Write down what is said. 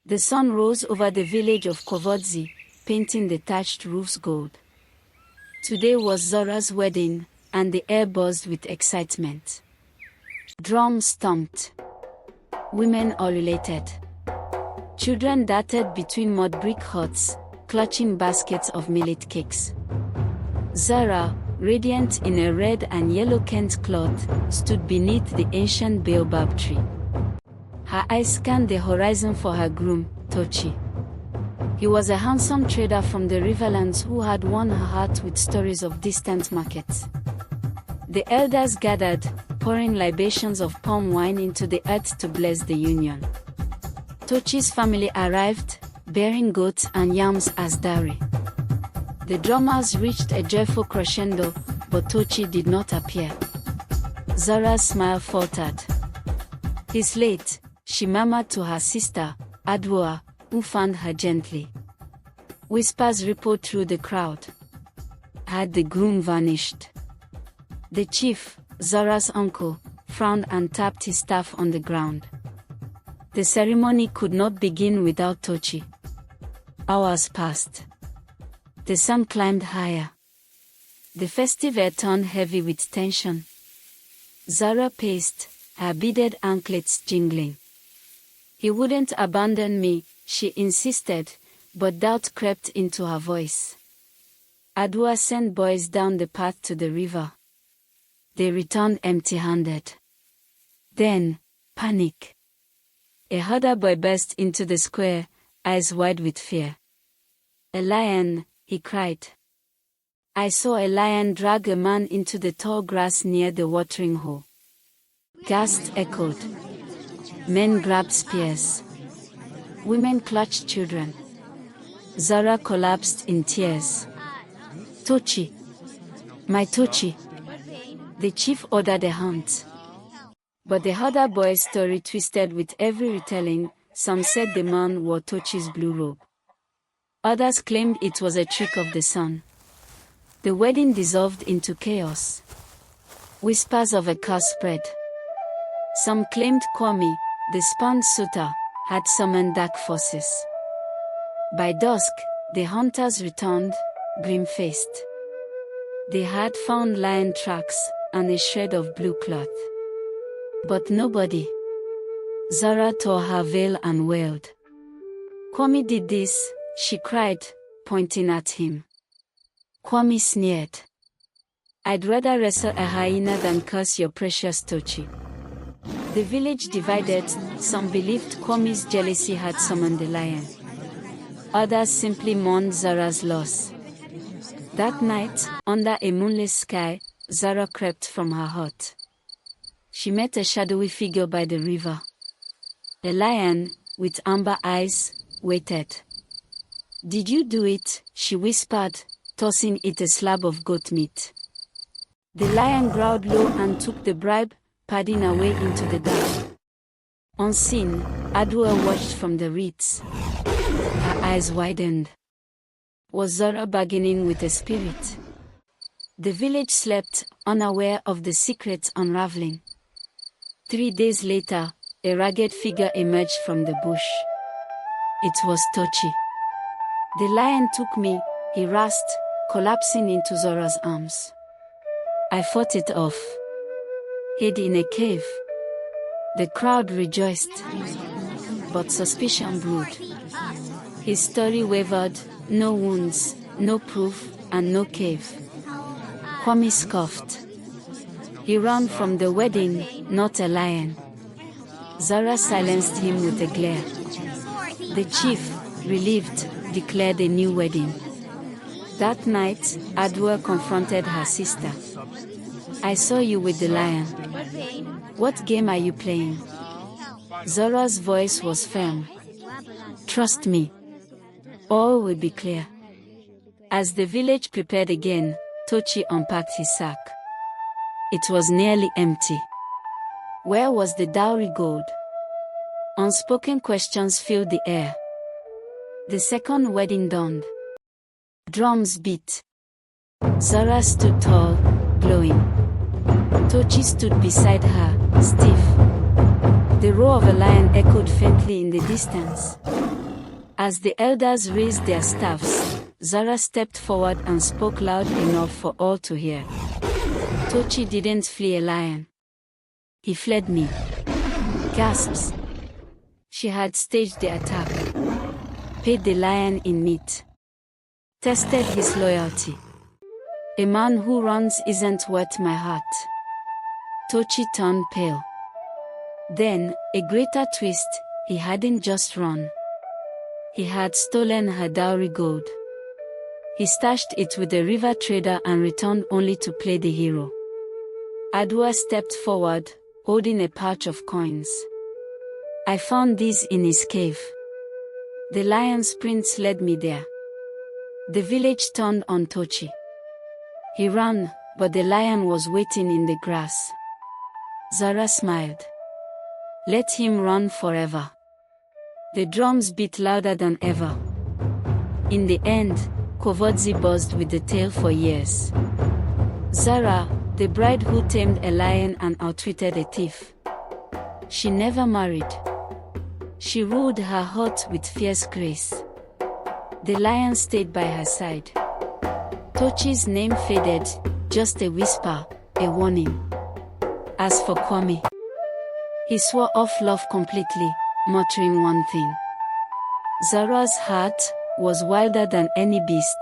The sun rose over the village of Kovodzi, painting the thatched roofs gold. Today was Zora's wedding, and the air buzzed with excitement. Drums stomped. Women ululated. Children darted between mud brick huts, clutching baskets of millet cakes. Zora, radiant in a red and yellow Kent cloth, stood beneath the ancient baobab tree. Her eyes scanned the horizon for her groom, Tochi. He was a handsome trader from the Riverlands who had won her heart with stories of distant markets. The elders gathered, pouring libations of palm wine into the earth to bless the union. Tochi's family arrived, bearing goats and yams as dowry. The drummers reached a joyful crescendo, but Tochi did not appear. Zora's smile faltered. "He's late," she murmured to her sister, Adwoa, who fanned her gently. Whispers rippled through the crowd. Had the groom vanished? The chief, Zora's uncle, frowned and tapped his staff on the ground. The ceremony could not begin without Tochi. Hours passed. The sun climbed higher. The festive air turned heavy with tension. Zora paced, her beaded anklets jingling. "He wouldn't abandon me," she insisted, but doubt crept into her voice. Adwoa sent boys down the path to the river. They returned empty-handed. Then, panic. A herder boy burst into the square, eyes wide with fear. "A lion," he cried. "I saw a lion drag a man into the tall grass near the watering hole." Gasps echoed. Men grabbed spears. Women clutched children. Zora collapsed in tears. "Tochi! My Tochi!" The chief ordered a hunt. But the herder boy's story twisted with every retelling. Some said the man wore Tochi's blue robe. Others claimed it was a trick of the sun. The wedding dissolved into chaos. Whispers of a curse spread. Some claimed Kwame, the spurned suitor, had summoned dark forces. By dusk, the hunters returned, grim-faced. They had found lion tracks and a shred of blue cloth. But nobody. Zora tore her veil and wailed. "Kwame did this," she cried, pointing at him. Kwame sneered. "I'd rather wrestle a hyena than curse your precious Tochi." The village divided. Some believed Kwame's jealousy had summoned the lion. Others simply mourned Zora's loss. That night, under a moonless sky, Zora crept from her hut. She met a shadowy figure by the river. A lion, with amber eyes, waited. "Did you do it?" she whispered, tossing it a slab of goat meat. The lion growled low and took the bribe, padding away into the dark. Unseen, Adwoa watched from the reeds. Her eyes widened. Was Zora bargaining with a spirit? The village slept, unaware of the secret's unraveling. 3 days later, a ragged figure emerged from the bush. It was Tochi. "The lion took me," he rasped, collapsing into Zora's arms. "I fought it off. Hid in a cave." The crowd rejoiced. But suspicion brewed. His story wavered, no wounds, no proof, and no cave. Kwame scoffed. He ran from the wedding, not a lion. Zora silenced him with a glare. The chief, relieved, declared a new wedding. That night, Adwoa confronted her sister. "I saw you with the lion. What game are you playing?" Zora's voice was firm. "Trust me. All will be clear." As the village prepared again, Tochi unpacked his sack. It was nearly empty. Where was the dowry gold? Unspoken questions filled the air. The second wedding dawned. Drums beat. Zora stood tall, glowing. Tochi stood beside her, stiff. The roar of a lion echoed faintly in the distance. As the elders raised their staffs, Zara stepped forward and spoke loud enough for all to hear. Tochi didn't flee a lion. He fled me. Gasps. She had staged the attack. Paid the lion in meat. Tested his loyalty. A man who runs isn't worth my heart. Tochi turned pale. Then, a greater twist, he hadn't just run. He had stolen her dowry gold. He stashed it with a river trader and returned only to play the hero. Adwa stepped forward, holding a pouch of coins. I found these in his cave. The lion's prince led me there. The village turned on Tochi. He ran, but the lion was waiting in the grass. Zara smiled. Let him run forever. The drums beat louder than ever. In the end, Kovodzi buzzed with the tale for years. Zara, the bride who tamed a lion and outwitted a thief. She never married. She ruled her heart with fierce grace. The lion stayed by her side. Tochi's name faded, just a whisper, a warning. As for Kwame, he swore off love completely, muttering one thing. Zara's heart was wilder than any beast.